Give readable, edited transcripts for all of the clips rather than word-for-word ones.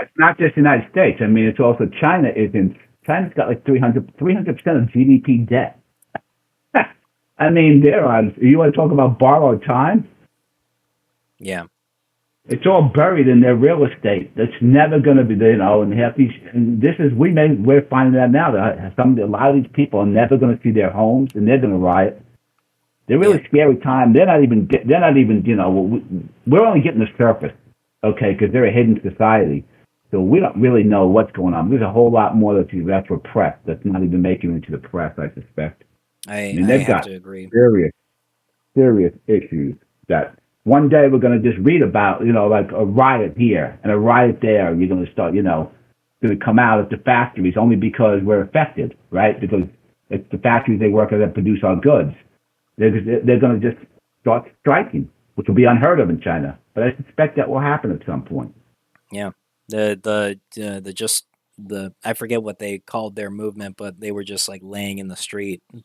It's not just the United States. I mean, it's also China. China's got like 300% of GDP debt. I mean, you want to talk about borrowed time? Yeah. It's all buried in their real estate. That's never going to be, and half these, and this is, we're finding that now that a lot of these people are never going to see their homes and they're going to riot. They're really scary time. They're not even, we're only getting the surface, okay, because they're a hidden society. So we don't really know what's going on. There's a whole lot more that's repressed, that's not even making it into the press, I suspect. I have to agree. Serious issues that one day we're going to just read about, like a riot here and a riot there. You're going to start, going to come out at the factories only because we're affected, right? Because it's the factories they work at that produce our goods. They're going to just start striking, which will be unheard of in China. But I suspect that will happen at some point. Yeah. I forget what they called their movement, but they were just like laying in the street. Was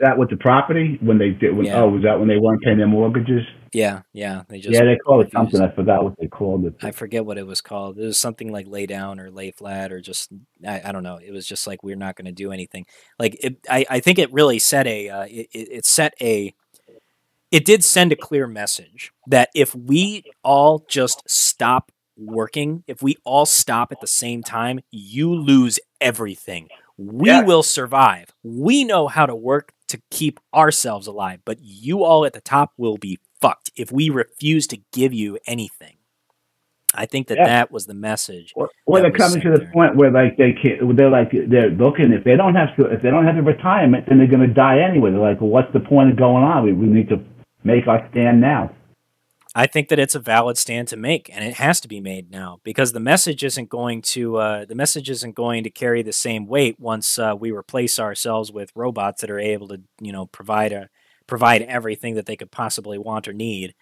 that with the property when they did? Was that when they weren't paying their mortgages? Yeah. They called it something. I forgot what they called it. I forget what it was called. It was something like lay down or lay flat or just I don't know. It was just like we're not going to do anything. Like I think it really set it did send a clear message that if we all just stop working, if we all stop at the same time, you lose everything. We will survive. We know how to work to keep ourselves alive, but you all at the top will be fucked if we refuse to give you anything. I think that was the message. Or they're coming to the point where like they're looking, if they don't have the retirement, then they're going to die anyway. They're like, well, what's the point of going on? We need to make our stand now. I think that it's a valid stand to make, and it has to be made now because the message isn't going to carry the same weight once we replace ourselves with robots that are able to provide everything that they could possibly want or need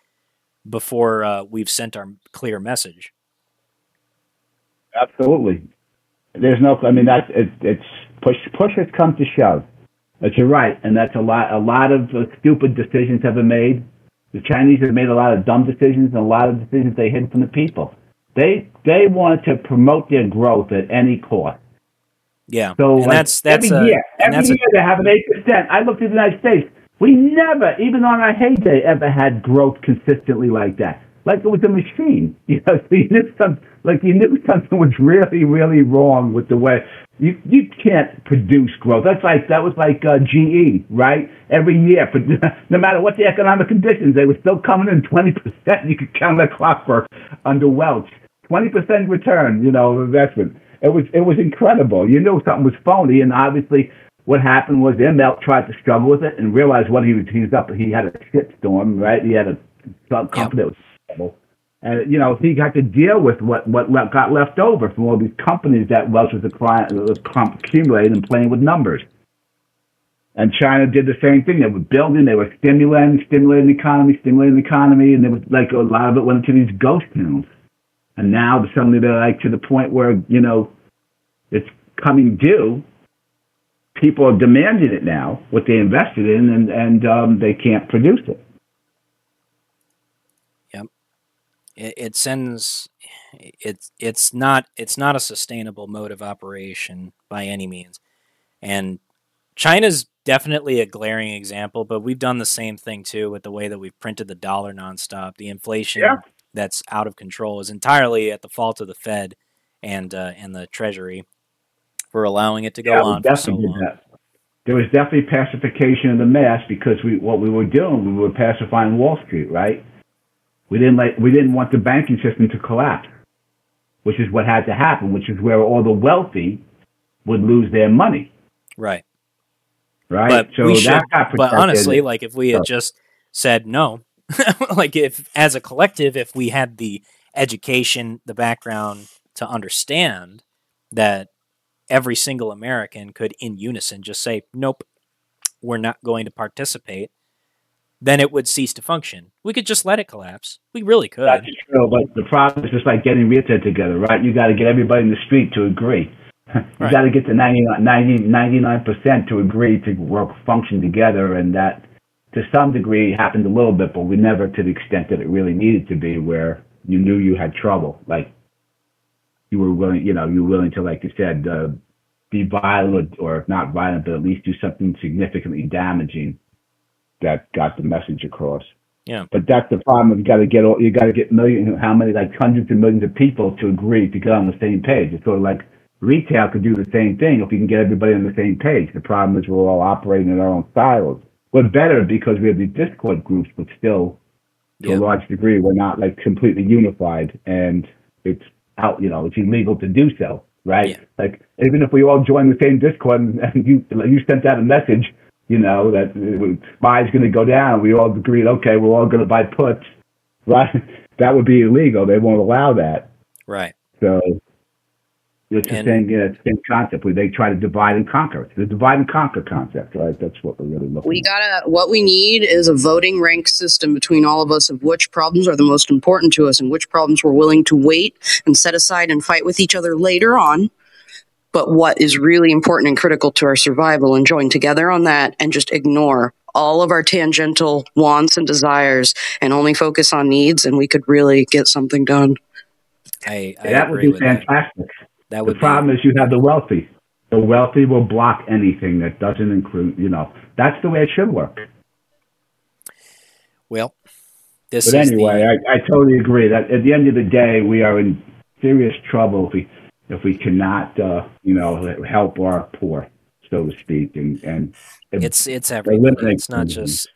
before we've sent our clear message. Absolutely. There's no. I mean, it's push has come to shove. But you're right, and that's a lot of stupid decisions have been made. The Chinese have made a lot of dumb decisions and a lot of decisions they hid from the people. They wanted to promote their growth at any cost. Yeah. So every year they have an 8%. I looked at the United States. We never, even on our heyday, ever had growth consistently like that. Like it was a machine. So you knew something was really, really wrong with the way you can't produce growth. That was like GE, right? Every year, but no matter what the economic conditions, they were still coming in 20%. You could count like clockwork under Welch. 20% return, investment. It was incredible. You knew something was phony, and obviously what happened was Immelt tried to struggle with it and realized what he was up. He had a shitstorm, right? He had a company that was terrible. And, he got to deal with what got left over from all these companies that Welch was accumulating and playing with numbers. And China did the same thing. They were building, they were stimulating the economy, and there was like a lot of it went into these ghost towns. And now suddenly they're like to the point where, it's coming due. People are demanding it now, what they invested in, and they can't produce it. It's not a sustainable mode of operation by any means. And China's definitely a glaring example, but we've done the same thing too with the way that we've printed the dollar nonstop. The inflation that's out of control is entirely at the fault of the Fed and the Treasury for allowing it to go on for so long. There was definitely pacification of the mass because what we were doing, we were pacifying Wall Street, right? We didn't want the banking system to collapse, which is what had to happen, which is where all the wealthy would lose their money. Right. Right. But honestly, like if we had just said no, like if as a collective, if we had the education, the background to understand that every single American could in unison just say, nope, we're not going to participate, then it would cease to function. We could just let it collapse. We really could. That's true, but the problem is just like getting realtor together, right? You got to get everybody in the street to agree. You got to get to 99% to agree to function together, and that, to some degree, happened a little bit, but we never to the extent that it really needed to be, where you knew you had trouble. Like you were willing, you were willing to, like you said, be violent, or if not violent, but at least do something significantly damaging that got the message across. Yeah. But that's the problem. You got to get millions, how many, like hundreds of millions of people to agree to get on the same page. It's sort of like retail could do the same thing if we can get everybody on the same page. The problem is we're all operating in our own silos. We're better because we have these Discord groups, but still, to a large degree, we're not like completely unified, and it's out. It's illegal to do so, right? Yeah. Like even if we all join the same Discord and you sent out a message, that SPY's going to go down, we all agreed, okay, we're all going to buy puts, right? That would be illegal. They won't allow that, right? So it's the same concept. They try to divide and conquer. It's the divide and conquer concept, right? That's what we're really looking at. What we need is a voting rank system between all of us of which problems are the most important to us and which problems we're willing to wait and set aside and fight with each other later on. But what is really important and critical to our survival, and join together on that and just ignore all of our tangential wants and desires and only focus on needs, and we could really get something done. I that would be fantastic. The problem is you have the wealthy. The wealthy will block anything that doesn't include, that's the way it should work. Well, I totally agree that at the end of the day, we are in serious trouble if we cannot, help our poor, so to speak, and it's everybody. It's not just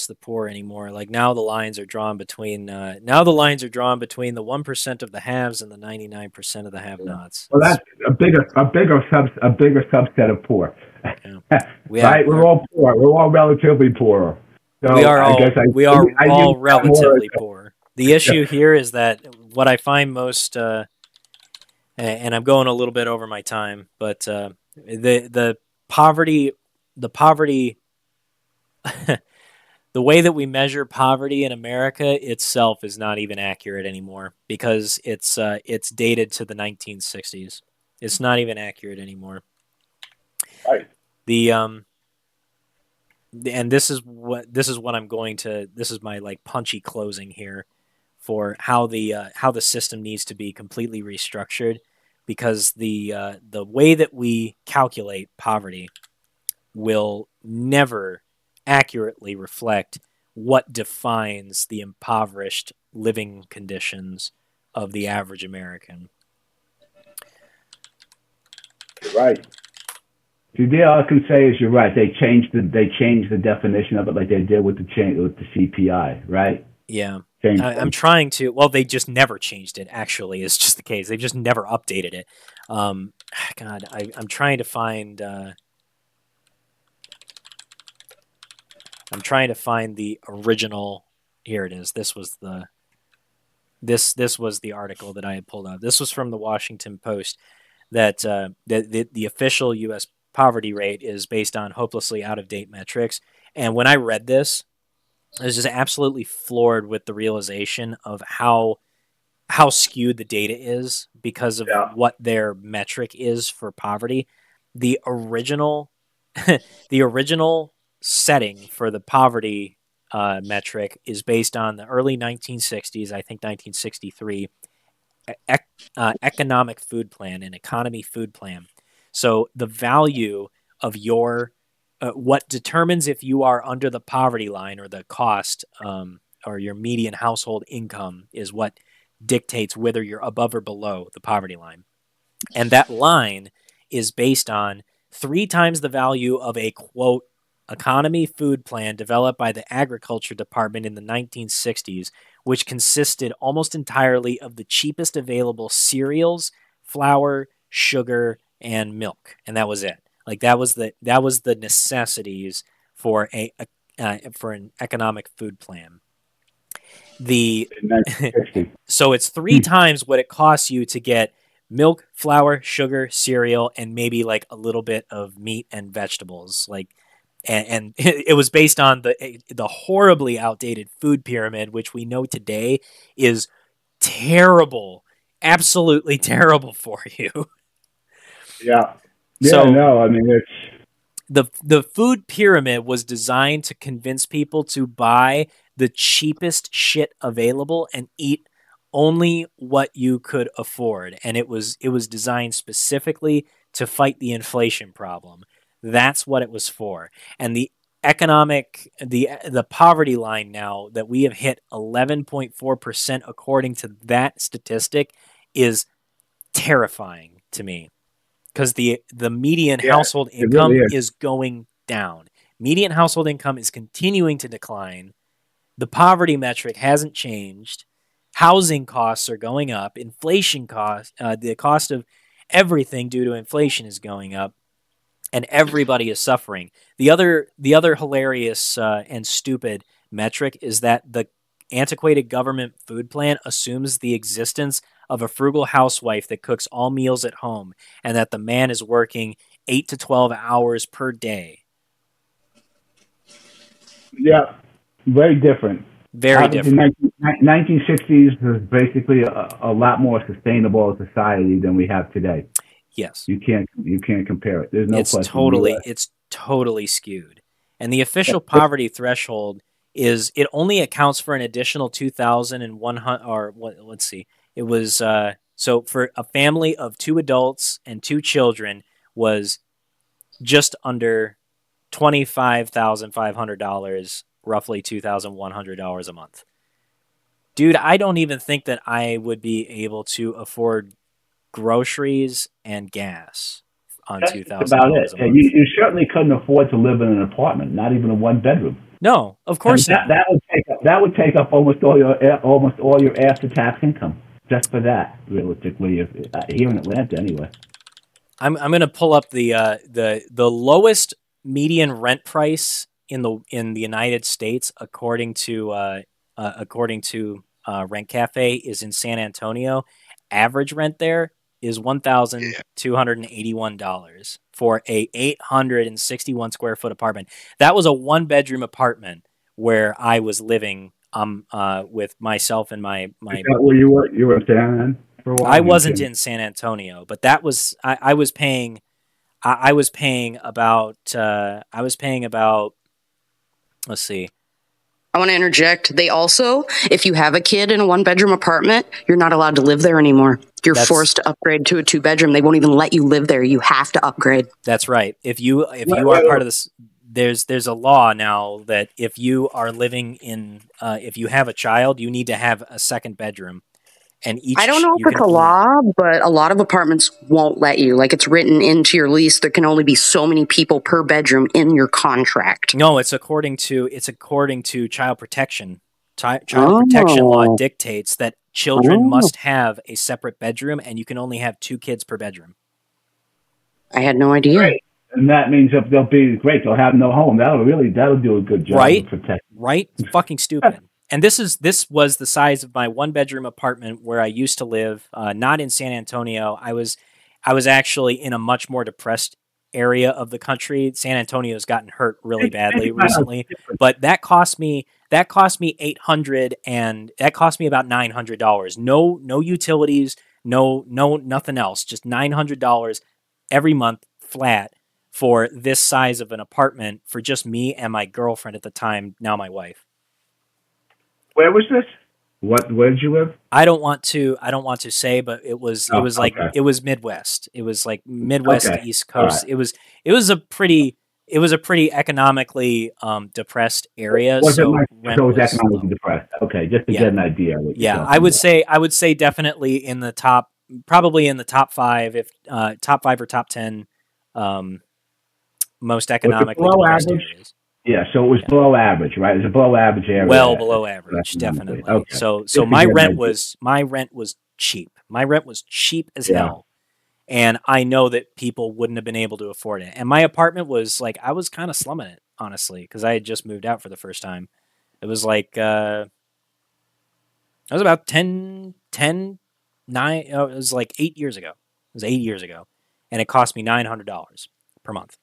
the poor anymore. Like now the lines are drawn between the 1% of the haves and the 99% of the have-nots. Well, that's a bigger subset of poor. Yeah. Right? We're all poor. We're all relatively poor. So we are all relatively poor. The issue here is that what I find most, and I'm going a little bit over my time, but the poverty, the way that we measure poverty in America itself is not even accurate anymore because it's dated to the 1960s. It's not even accurate anymore. Right. And this is what I'm going to. This is my like punchy closing here for how the system needs to be completely restructured, because the way that we calculate poverty will never accurately reflect what defines the impoverished living conditions of the average American. You're right. All I can say is you're right. They changed the definition of it like they did with the CPI, right? Yeah. I'm trying to. Well, they just never changed it. Actually, is just the case. They've just never updated it. God, I'm trying to find. I'm trying to find the original. Here it is. This was the article that I had pulled out. This was from the Washington Post. That the official U.S. poverty rate is based on hopelessly out of date metrics. And when I read this, I was just absolutely floored with the realization of how skewed the data is because of what their metric is for poverty. The original setting for the poverty metric is based on the early 1960s, I think 1963, economic food plan and economy food plan. So the value of your what determines if you are under the poverty line or the cost or your median household income is what dictates whether you're above or below the poverty line. And that line is based on 3 times the value of a, quote, economy food plan developed by the Agriculture Department in the 1960s, which consisted almost entirely of the cheapest available cereals, flour, sugar, and milk. And that was it. Like that was the necessities for for an economic food plan. So it's 3 times what it costs you to get milk, flour, sugar, cereal, and maybe like a little bit of meat and vegetables. Like, and it was based on the horribly outdated food pyramid, which we know today is terrible, absolutely terrible for you. Yeah. So, no, I mean, it's the food pyramid was designed to convince people to buy the cheapest shit available and eat only what you could afford, and it was designed specifically to fight the inflation problem. That's what it was for. And the poverty line now that we have hit 11.4% according to that statistic is terrifying to me, because the median household income really is going down. Median household income is continuing to decline. The poverty metric hasn't changed. Housing costs are going up. Inflation costs, the cost of everything due to inflation is going up, and everybody is suffering. The other hilarious and stupid metric is that the antiquated government food plan assumes the existence of a frugal housewife that cooks all meals at home, and that the man is working 8 to 12 hours per day. Yeah, very different. Very different. 1960s was basically a lot more sustainable society than we have today. Yes, you can't compare it. There's no question. It's totally skewed. And the official poverty threshold is, it only accounts for an additional 2,100, or let's see, it was so for a family of 2 adults and 2 children was just under $25,500, roughly $2,100 a month. Dude, I don't even think that I would be able to afford groceries and gas on $2,000 a month. You certainly couldn't afford to live in an apartment, not even a 1-bedroom. No, of course not. That would take up almost all your after-tax income just for that, realistically, here in Atlanta anyway. I'm going to pull up the lowest median rent price in the United States according to Rent Cafe is in San Antonio. Average rent there is $1,281 for a 861 square foot apartment. That was a 1-bedroom apartment where I was living with myself and my. Is that where you were? You were in San Antonio for a while? I wasn't in San Antonio, but that was I was paying. I was paying about. Let's see. I want to interject. They also, if you have a kid in a 1-bedroom apartment, you're not allowed to live there anymore. You're forced to upgrade to a 2-bedroom. They won't even let you live there. You have to upgrade. That's right. If you are part of this, there's a law now that if you are living in, if you have a child, you need to have a 2nd bedroom. And I don't know if it's a law, but a lot of apartments won't let you. Like, it's written into your lease. There can only be so many people per bedroom in your contract. No, it's according to child protection. Child protection law dictates that children must have a separate bedroom, and you can only have 2 kids per bedroom. I had no idea. Great. And that means if they'll be great, they'll have no home. That'll do a good job of protecting. Right? It's fucking stupid. And this was the size of my 1-bedroom apartment where I used to live, not in San Antonio. I was actually in a much more depressed area of the country. San Antonio's gotten hurt really badly recently, but that cost me $800, and that cost me about $900. No utilities, no nothing else, just $900 every month flat for this size of an apartment for just me and my girlfriend at the time, now my wife. Where was this? Where did you live? I don't want to say, but it was Midwest. It was like Midwest to East Coast. Right. It was a pretty economically depressed area. It was economically depressed. Okay, just to get an idea. I would say definitely in the top, probably in the top 5, if top 5 or top 10 most economically depressed areas. Yeah, so it was below average, right? It was a below average area. Well below average, definitely. Okay. So my rent was cheap. My rent was cheap as hell. And I know that people wouldn't have been able to afford it. And my apartment was like, I was kind of slumming it, honestly, because I had just moved out for the first time. It was like, it was about 9, it was like 8 years ago. It was 8 years ago. And it cost me $900 per month.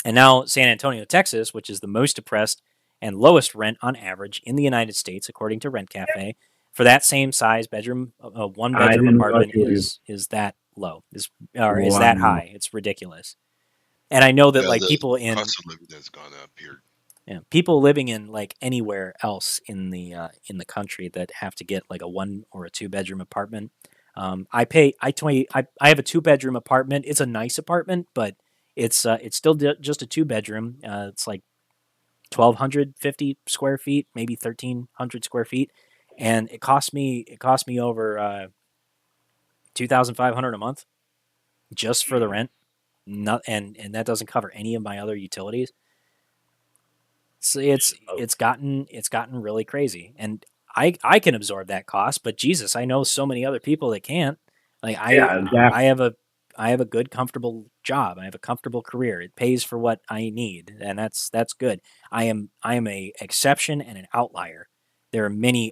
And now San Antonio, Texas, which is the most depressed and lowest rent on average in the United States, according to Rent Cafe, for that same size bedroom, a 1-bedroom apartment is that low, is that high. It's ridiculous. And I know that people in cost of living has gone up here. Yeah, people living in like anywhere else in the country that have to get like a 1 or a 2 bedroom apartment. I have a 2 bedroom apartment. It's a nice apartment, but it's still just a 2 bedroom. It's like 1,250 square feet, maybe 1,300 square feet, and it cost me over 2,500 a month just for the rent. Not and that doesn't cover any of my other utilities. So it's gotten really crazy, and I can absorb that cost, but Jesus, I know so many other people that can't. Like I have a good, comfortable job. I have a comfortable career. It pays for what I need, and that's good. I am a exception and an outlier. There are many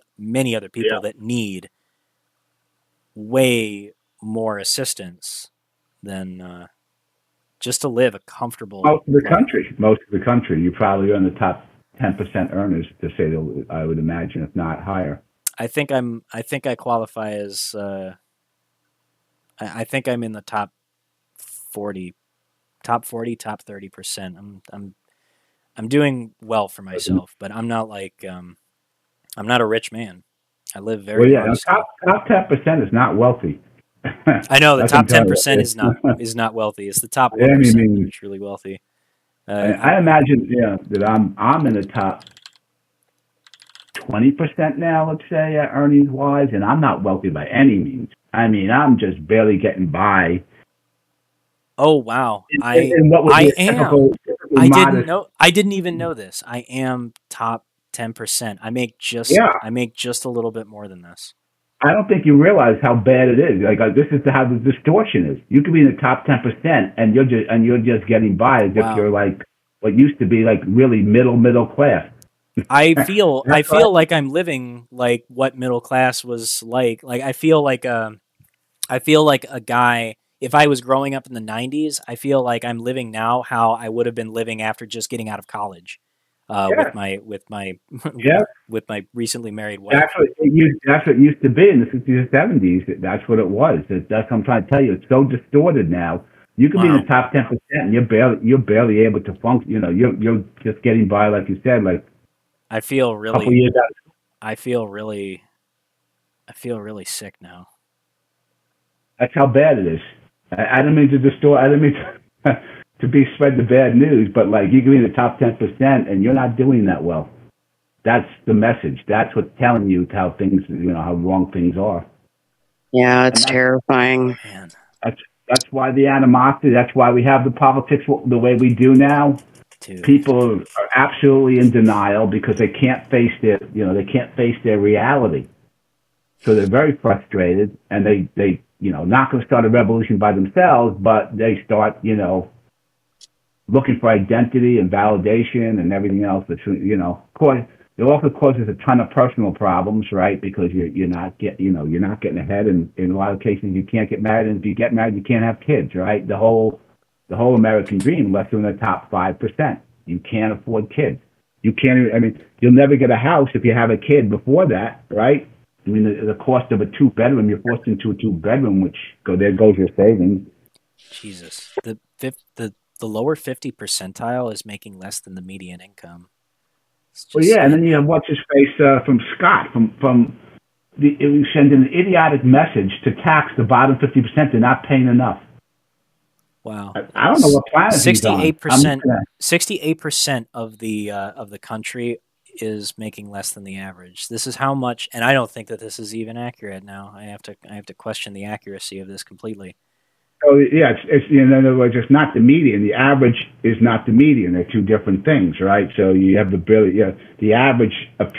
other people that need way more assistance than just to live a comfortable most of the life. Most of the country, you probably are in the top 10% earners, to say that, I would imagine, if not higher. I think I qualify as I think I'm in the top 40, top 30%. I'm doing well for myself, but I'm not like I'm not a rich man. I live very modestly. Top 10% is not wealthy. I know the top 10% is not wealthy. It's the top 1% that's really wealthy. I imagine, that I'm in the top 20% now, let's say, earnings wise, and I'm not wealthy by any means. I mean, I'm just barely getting by. Oh wow! I didn't even know this. I am top 10%. I make just a little bit more than this. I don't think you realize how bad it is. Like this is how the distortion is. You could be in the top 10%, and you're just getting by as if you're like what used to be like really middle class. I feel like I'm living like what middle class was like. Like I feel like a guy. If I was growing up in the 90s, I feel like I'm living now how I would have been living after just getting out of college. With my recently married wife. That's what it used to be in the 60s and 70s. That's what it was. That's what I'm trying to tell you. It's so distorted now. You can be in the top 10%, and you're barely able to function. You're just getting by, like you said. Like I feel really sick now. That's how bad it is. I don't mean to distort. I don't mean to be spread the bad news, but like you can be in the top 10% and you're not doing that well. That's the message. That's what's telling you how things, how wrong things are. Yeah, it's terrifying. Man. That's why the animosity. That's why we have the politics the way we do now. Dude. People are absolutely in denial because they can't face their reality. So they're very frustrated, and they not going to start a revolution by themselves, but they start, looking for identity and validation and everything else. It also causes a ton of personal problems, right? Because you're not getting ahead, and in a lot of cases you can't get married, and if you get married, you can't have kids, right? The whole American dream, unless you're in the top 5%, you can't afford kids. You can't. I mean, you'll never get a house if you have a kid before that, right? I mean, the cost of a 2-bedroom, you're forced into a 2-bedroom, which there goes your savings. Jesus, the lower 50 percentile is making less than the median income. And then you have what's his face from Scott it sends an idiotic message to tax the bottom 50%. They're not paying enough. Wow, I don't know what planet 68%. 68% of the country is making less than the average. This is how much, and I don't think that this is even accurate now. I have to question the accuracy of this completely. Oh yeah, it's in other words, it's not the median. The average is not the median. They're two different things, right? So you have the average of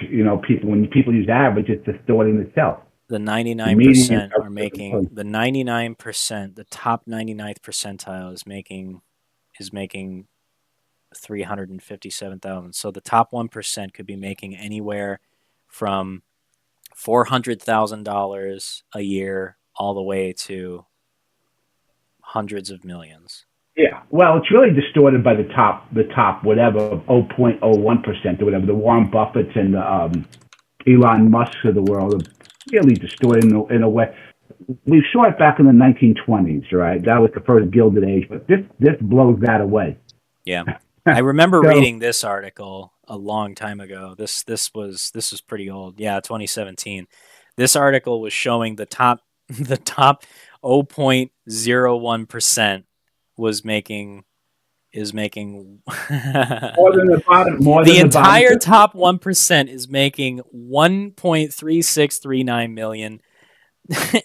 people. When people use average, it's distorting itself. The 99% are making the 99%. The top 99th percentile is making 357,000. So the top 1% could be making anywhere from $400,000 a year all the way to hundreds of millions. Yeah, well, it's really distorted by the top whatever 0.01% or whatever. The Warren Buffetts and the Elon Musks of the world are really distorted in a way. We saw it back in the 1920s, right? That was the first Gilded Age, but this blows that away. Yeah. I remember reading this article a long time ago. This was pretty old. Yeah, 2017. This article was showing the top 0.01% is making more than the bottom. The entire top 1% is making 1.3639 million,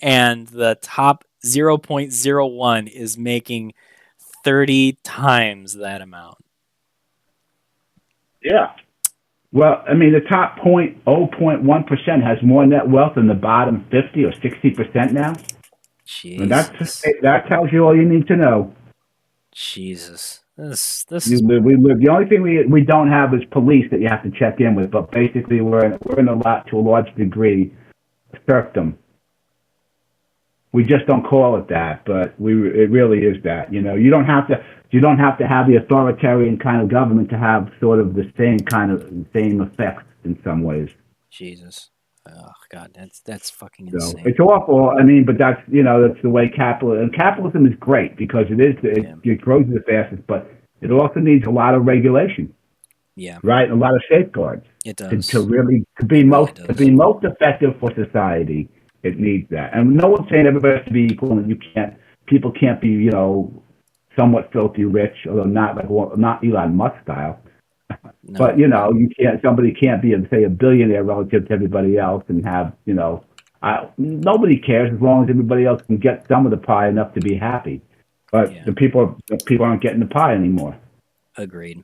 and the top 0.01 is making 30 times that amount. Yeah. Well, I mean, the top 0.1% has more net wealth than the bottom 50 or 60% now. Jesus. And that tells you all you need to know. Jesus. This the only thing we don't have is police that you have to check in with, but basically we're in a lot, to a large degree, serfdom. We just don't call it that, but it really is that. You know, you don't have to have the authoritarian kind of government to have sort of the same effects in some ways. Jesus. Oh God, that's fucking insane. So, it's awful. I mean, but that's the way capitalism is great because it grows the fastest, but it also needs a lot of regulation. Yeah. Right, a lot of safeguards. It does. To be most effective for society, it needs that. And no one's saying everybody has to be equal, and people can't be somewhat filthy rich, although not Elon Musk style. No. But somebody can't be, say, a billionaire relative to everybody else and have, nobody cares as long as everybody else can get some of the pie enough to be happy. But the people aren't getting the pie anymore. Agreed.